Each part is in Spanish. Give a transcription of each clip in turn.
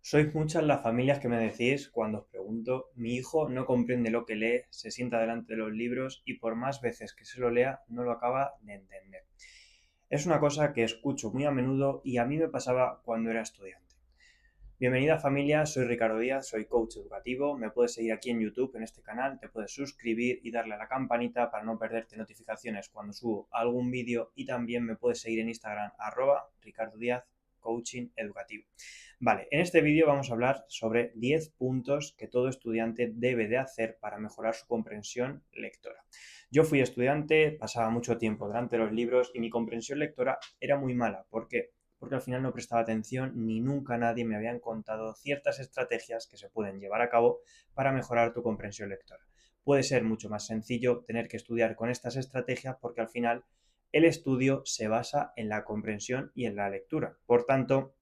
Sois muchas las familias que me decís cuando os pregunto, mi hijo no comprende lo que lee, se sienta delante de los libros y por más veces que se lo lea no lo acaba de entender. Es una cosa que escucho muy a menudo y a mí me pasaba cuando era estudiante. Bienvenida familia, soy Ricardo Díaz, soy coach educativo, me puedes seguir aquí en YouTube en este canal, te puedes suscribir y darle a la campanita para no perderte notificaciones cuando subo algún vídeo y también me puedes seguir en Instagram Ricardo Díaz Coaching Educativo. Vale, en este vídeo vamos a hablar sobre 10 puntos que todo estudiante debe de hacer para mejorar su comprensión lectora. Yo fui estudiante, pasaba mucho tiempo delante de los libros y mi comprensión lectora era muy mala. ¿Por qué? Porque al final no prestaba atención ni nunca nadie me habían contado ciertas estrategias que se pueden llevar a cabo para mejorar tu comprensión lectora. Puede ser mucho más sencillo tener que estudiar con estas estrategias porque al final el estudio se basa en la comprensión y en la lectura. Por tanto,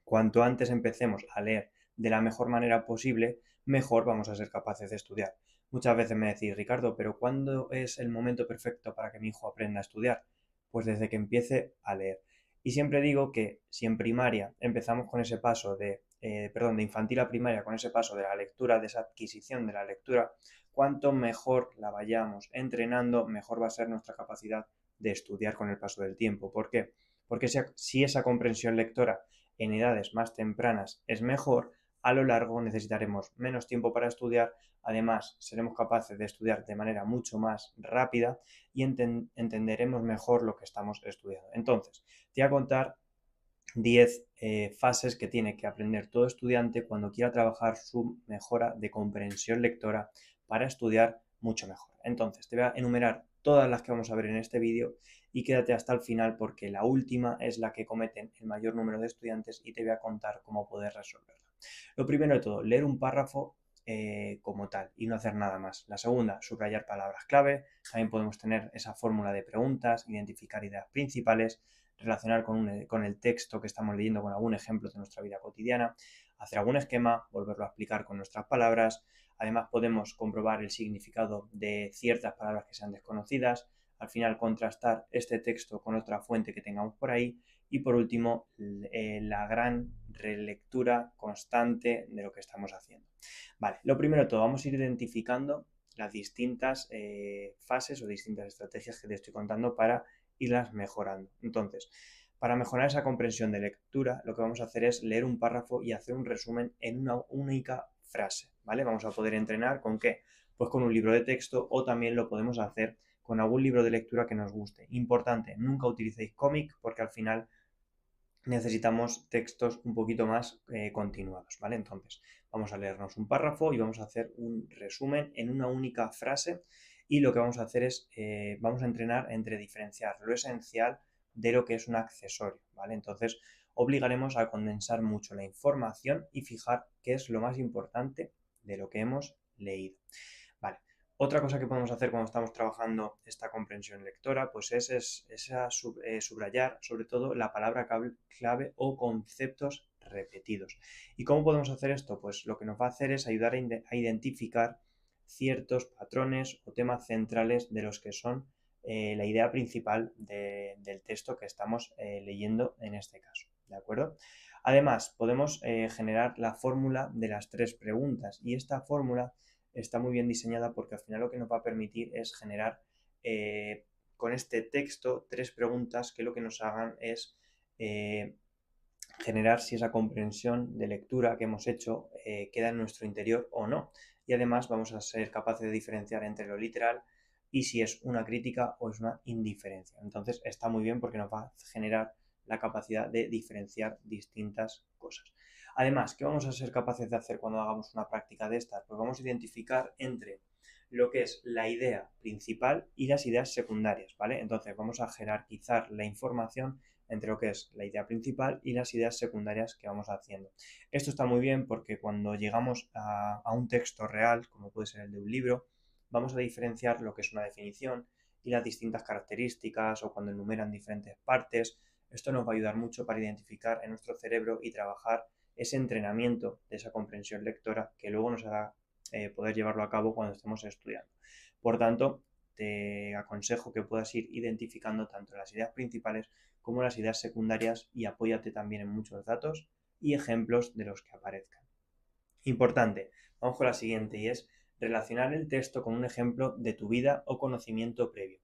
cuanto antes empecemos a leer de la mejor manera posible, mejor vamos a ser capaces de estudiar. Muchas veces me decís, Ricardo, pero ¿cuándo es el momento perfecto para que mi hijo aprenda a estudiar? Pues desde que empiece a leer. Y siempre digo que si en primaria empezamos con ese paso de infantil a primaria, con ese paso de la lectura, de esa adquisición de la lectura, cuanto mejor la vayamos entrenando, mejor va a ser nuestra capacidad de estudiar con el paso del tiempo. ¿Por qué? Porque si esa comprensión lectora en edades más tempranas es mejor, a lo largo necesitaremos menos tiempo para estudiar, además seremos capaces de estudiar de manera mucho más rápida y entenderemos mejor lo que estamos estudiando. Entonces, te voy a contar 10 fases que tiene que aprender todo estudiante cuando quiera trabajar su mejora de comprensión lectora para estudiar mucho mejor. Entonces, te voy a enumerar todas las que vamos a ver en este vídeo y quédate hasta el final porque la última es la que cometen el mayor número de estudiantes y te voy a contar cómo poder resolverla. Lo primero de todo, leer un párrafo como tal y no hacer nada más. La segunda, subrayar palabras clave. También podemos tener esa fórmula de preguntas, identificar ideas principales, relacionar con el texto que estamos leyendo con algún ejemplo de nuestra vida cotidiana, hacer algún esquema, volverlo a explicar con nuestras palabras. Además podemos comprobar el significado de ciertas palabras que sean desconocidas. Al final contrastar este texto con otra fuente que tengamos por ahí. Y por último, la gran relectura constante de lo que estamos haciendo. Vale, lo primero de todo, vamos a ir identificando las distintas fases o distintas estrategias que te estoy contando para irlas mejorando. Entonces, para mejorar esa comprensión de lectura, lo que vamos a hacer es leer un párrafo y hacer un resumen en una única frase, ¿vale? Vamos a poder entrenar ¿con qué? Pues con un libro de texto o también lo podemos hacer con algún libro de lectura que nos guste. Importante, nunca utilicéis cómic porque al final necesitamos textos un poquito más continuados, ¿vale? Entonces, vamos a leernos un párrafo y vamos a hacer un resumen en una única frase y lo que vamos a hacer es, vamos a entrenar entre diferenciar lo esencial de lo que es un accesorio, ¿vale? Entonces, obligaremos a condensar mucho la información y fijar qué es lo más importante de lo que hemos leído. Vale. Otra cosa que podemos hacer cuando estamos trabajando esta comprensión lectora, pues subrayar sobre todo la palabra clave o conceptos repetidos. ¿Y cómo podemos hacer esto? Pues lo que nos va a hacer es ayudar a identificar ciertos patrones o temas centrales de los que son la idea principal del texto que estamos leyendo en este caso. ¿De acuerdo? Además, podemos generar la fórmula de las tres preguntas y esta fórmula está muy bien diseñada porque al final lo que nos va a permitir es generar con este texto tres preguntas que lo que nos hagan es generar si esa comprensión de lectura que hemos hecho queda en nuestro interior o no. Y además vamos a ser capaces de diferenciar entre lo literal y si es una crítica o es una indiferencia. Entonces está muy bien porque nos va a generar la capacidad de diferenciar distintas cosas. Además, ¿qué vamos a ser capaces de hacer cuando hagamos una práctica de estas? Pues vamos a identificar entre lo que es la idea principal y las ideas secundarias, ¿vale? Entonces vamos a jerarquizar la información entre lo que es la idea principal y las ideas secundarias que vamos haciendo. Esto está muy bien porque cuando llegamos a un texto real, como puede ser el de un libro, vamos a diferenciar lo que es una definición y las distintas características o cuando enumeran diferentes partes. Esto nos va a ayudar mucho para identificar en nuestro cerebro y trabajar ese entrenamiento de esa comprensión lectora que luego nos hará poder llevarlo a cabo cuando estemos estudiando. Por tanto, te aconsejo que puedas ir identificando tanto las ideas principales como las ideas secundarias y apóyate también en muchos datos y ejemplos de los que aparezcan. Importante, vamos con la siguiente y es relacionar el texto con un ejemplo de tu vida o conocimiento previo.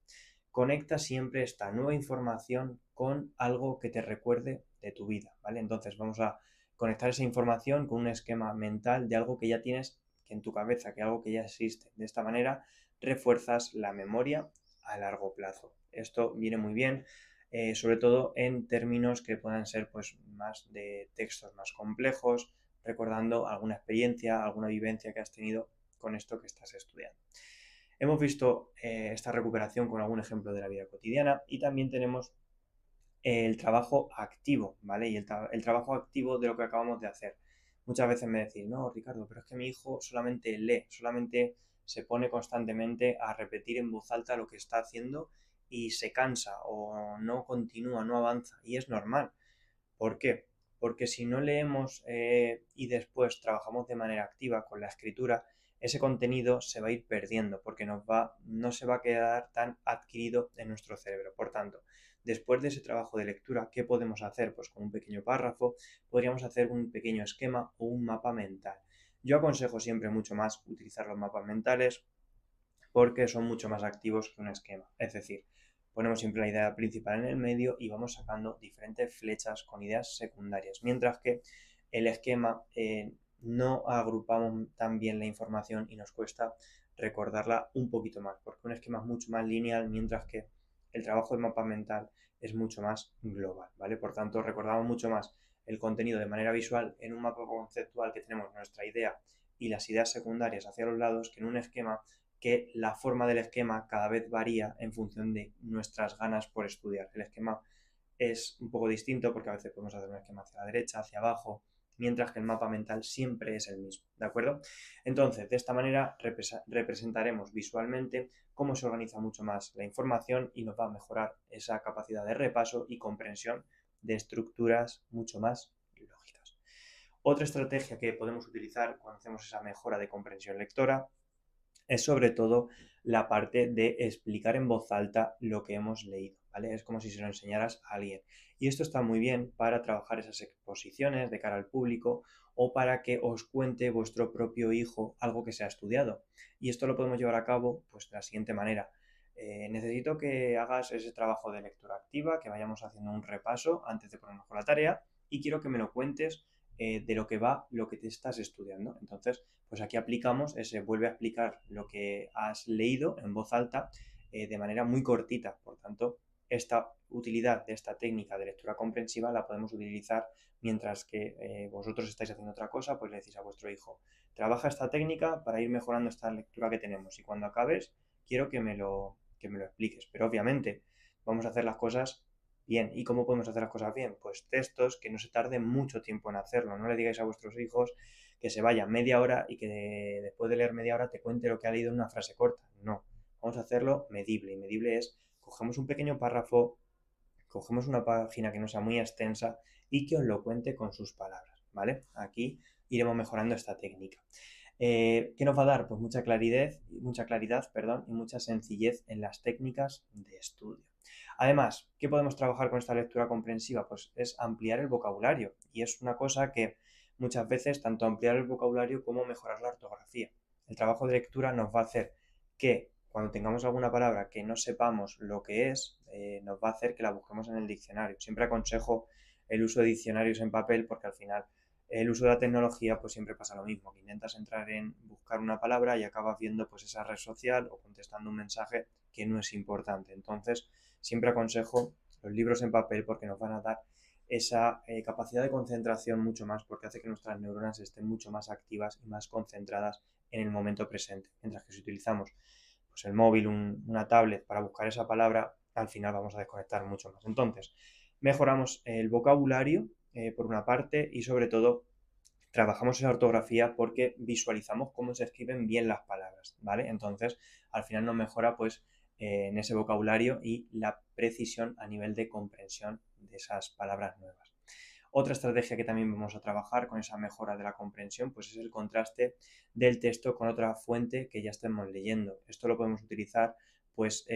Conecta siempre esta nueva información con algo que te recuerde de tu vida, ¿vale? Entonces vamos a conectar esa información con un esquema mental de algo que ya tienes en tu cabeza, que algo que ya existe. De esta manera refuerzas la memoria a largo plazo. Esto viene muy bien, sobre todo en términos que puedan ser pues más de textos más complejos, recordando alguna experiencia, alguna vivencia que has tenido con esto que estás estudiando. Hemos visto esta recuperación con algún ejemplo de la vida cotidiana y también tenemos el trabajo activo, ¿vale? Y el trabajo activo de lo que acabamos de hacer. Muchas veces me decís, no, Ricardo, pero es que mi hijo solamente lee, solamente se pone constantemente a repetir en voz alta lo que está haciendo y se cansa o no continúa, no avanza. Y es normal. ¿Por qué? Porque si no leemos y después trabajamos de manera activa con la escritura, ese contenido se va a ir perdiendo porque no se va a quedar tan adquirido en nuestro cerebro. Por tanto, después de ese trabajo de lectura, ¿qué podemos hacer? Pues con un pequeño párrafo podríamos hacer un pequeño esquema o un mapa mental. Yo aconsejo siempre mucho más utilizar los mapas mentales porque son mucho más activos que un esquema. Es decir, ponemos siempre la idea principal en el medio y vamos sacando diferentes flechas con ideas secundarias, mientras que el esquema no agrupamos tan bien la información y nos cuesta recordarla un poquito más, porque un esquema es mucho más lineal, mientras que el trabajo de mapa mental es mucho más global, ¿vale? Por tanto, recordamos mucho más el contenido de manera visual en un mapa conceptual que tenemos nuestra idea y las ideas secundarias hacia los lados que en un esquema que la forma del esquema cada vez varía en función de nuestras ganas por estudiar. El esquema es un poco distinto porque a veces podemos hacer un esquema hacia la derecha, hacia abajo, mientras que el mapa mental siempre es el mismo, ¿de acuerdo? Entonces, de esta manera representaremos visualmente cómo se organiza mucho más la información y nos va a mejorar esa capacidad de repaso y comprensión de estructuras mucho más lógicas. Otra estrategia que podemos utilizar cuando hacemos esa mejora de comprensión lectora es sobre todo la parte de explicar en voz alta lo que hemos leído, ¿vale? Es como si se lo enseñaras a alguien. Y esto está muy bien para trabajar esas exposiciones de cara al público o para que os cuente vuestro propio hijo algo que se ha estudiado. Y esto lo podemos llevar a cabo pues de la siguiente manera. Necesito que hagas ese trabajo de lectura activa, que vayamos haciendo un repaso antes de ponernos con la tarea y quiero que me lo cuentes de lo que va, lo que te estás estudiando. Entonces, pues aquí aplicamos, vuelve a explicar lo que has leído en voz alta de manera muy cortita. Por tanto, esta utilidad de esta técnica de lectura comprensiva la podemos utilizar mientras que vosotros estáis haciendo otra cosa, pues le decís a vuestro hijo, trabaja esta técnica para ir mejorando esta lectura que tenemos y cuando acabes quiero que me lo expliques. Pero obviamente vamos a hacer las cosas bien. ¿Y cómo podemos hacer las cosas bien? Pues textos que no se tarden mucho tiempo en hacerlo. No le digáis a vuestros hijos que se vaya media hora y que después de leer media hora te cuente lo que ha leído en una frase corta. No, vamos a hacerlo medible. Y medible es, cogemos un pequeño párrafo, cogemos una página que no sea muy extensa y que os lo cuente con sus palabras, ¿vale? Aquí iremos mejorando esta técnica. ¿Qué nos va a dar? Pues mucha claridad, perdón, y mucha sencillez en las técnicas de estudio. Además, ¿qué podemos trabajar con esta lectura comprensiva? Pues es ampliar el vocabulario y es una cosa que muchas veces tanto ampliar el vocabulario como mejorar la ortografía. El trabajo de lectura nos va a hacer que cuando tengamos alguna palabra que no sepamos lo que es, nos va a hacer que la busquemos en el diccionario. Siempre aconsejo el uso de diccionarios en papel porque al final el uso de la tecnología pues siempre pasa lo mismo, que intentas entrar en buscar una palabra y acabas viendo pues esa red social o contestando un mensaje que no es importante. Entonces, siempre aconsejo los libros en papel porque nos van a dar esa capacidad de concentración mucho más porque hace que nuestras neuronas estén mucho más activas y más concentradas en el momento presente. Mientras que si utilizamos pues, el móvil, una tablet para buscar esa palabra, al final vamos a desconectar mucho más. Entonces, mejoramos el vocabulario por una parte y sobre todo trabajamos esa ortografía porque visualizamos cómo se escriben bien las palabras, ¿vale? Entonces, al final nos mejora pues en ese vocabulario y la precisión a nivel de comprensión de esas palabras nuevas. Otra estrategia que también vamos a trabajar con esa mejora de la comprensión pues es el contraste del texto con otra fuente que ya estemos leyendo. Esto lo podemos utilizar pues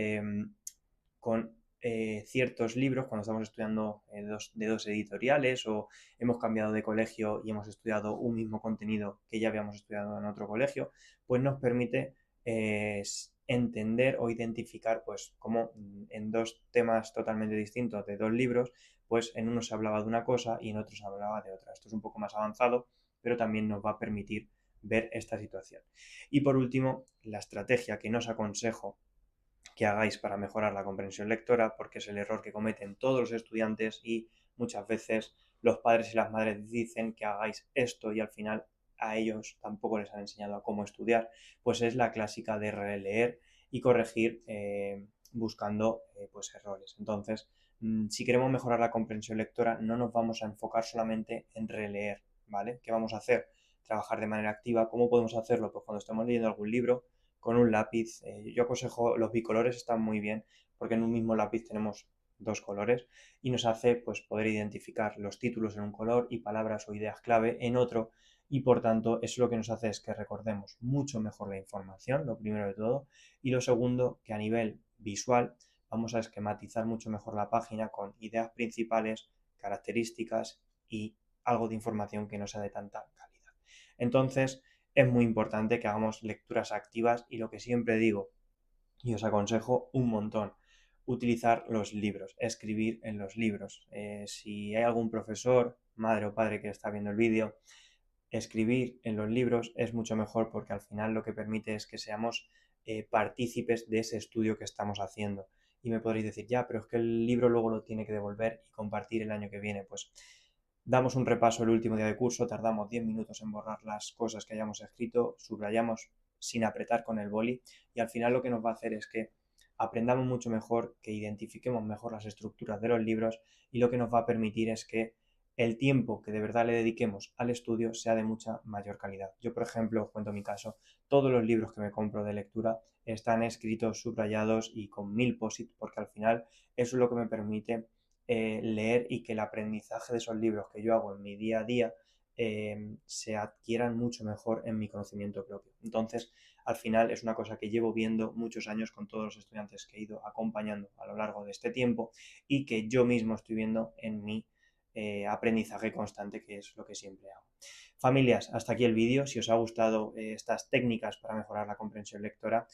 con ciertos libros cuando estamos estudiando de dos editoriales o hemos cambiado de colegio y hemos estudiado un mismo contenido que ya habíamos estudiado en otro colegio, pues nos permite entender o identificar pues cómo en dos temas totalmente distintos de dos libros, pues en uno se hablaba de una cosa y en otro se hablaba de otra. Esto es un poco más avanzado, pero también nos va a permitir ver esta situación. Y por último, la estrategia que nos aconsejo que hagáis para mejorar la comprensión lectora, porque es el error que cometen todos los estudiantes y muchas veces los padres y las madres dicen que hagáis esto y al final a ellos tampoco les han enseñado a cómo estudiar, pues es la clásica de releer y corregir buscando pues errores. Entonces, si queremos mejorar la comprensión lectora, no nos vamos a enfocar solamente en releer, ¿vale? ¿Qué vamos a hacer? Trabajar de manera activa. ¿Cómo podemos hacerlo? Pues cuando estemos leyendo algún libro, con un lápiz. Yo aconsejo, los bicolores están muy bien porque en un mismo lápiz tenemos dos colores y nos hace pues poder identificar los títulos en un color y palabras o ideas clave en otro, y por tanto eso lo que nos hace es que recordemos mucho mejor la información, lo primero de todo, y lo segundo, que a nivel visual vamos a esquematizar mucho mejor la página con ideas principales, características y algo de información que no sea de tanta calidad. Entonces, es muy importante que hagamos lecturas activas y lo que siempre digo y os aconsejo un montón, utilizar los libros, escribir en los libros. Si hay algún profesor, madre o padre que está viendo el vídeo, escribir en los libros es mucho mejor porque al final lo que permite es que seamos partícipes de ese estudio que estamos haciendo. Y me podréis decir, ya, pero es que el libro luego lo tiene que devolver y compartir el año que viene. Pues damos un repaso el último día de curso, tardamos 10 minutos en borrar las cosas que hayamos escrito, subrayamos sin apretar con el boli y al final lo que nos va a hacer es que aprendamos mucho mejor, que identifiquemos mejor las estructuras de los libros y lo que nos va a permitir es que el tiempo que de verdad le dediquemos al estudio sea de mucha mayor calidad. Yo, por ejemplo, os cuento mi caso, todos los libros que me compro de lectura están escritos, subrayados y con 1000 posit porque al final eso es lo que me permite leer y que el aprendizaje de esos libros que yo hago en mi día a día se adquieran mucho mejor en mi conocimiento propio. Entonces, al final es una cosa que llevo viendo muchos años con todos los estudiantes que he ido acompañando a lo largo de este tiempo y que yo mismo estoy viendo en mi aprendizaje constante, que es lo que siempre hago. Familias, hasta aquí el vídeo. Si os ha gustado estas técnicas para mejorar la comprensión lectora,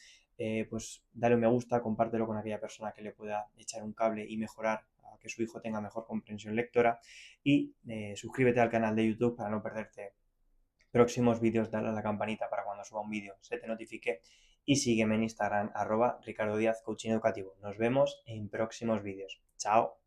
pues dale un me gusta, compártelo con aquella persona que le pueda echar un cable y mejorar a que su hijo tenga mejor comprensión lectora y suscríbete al canal de YouTube para no perderte próximos vídeos, dale a la campanita para cuando suba un vídeo se te notifique y sígueme en Instagram @Ricardo Díaz Coaching Educativo. Nos vemos en próximos vídeos. Chao.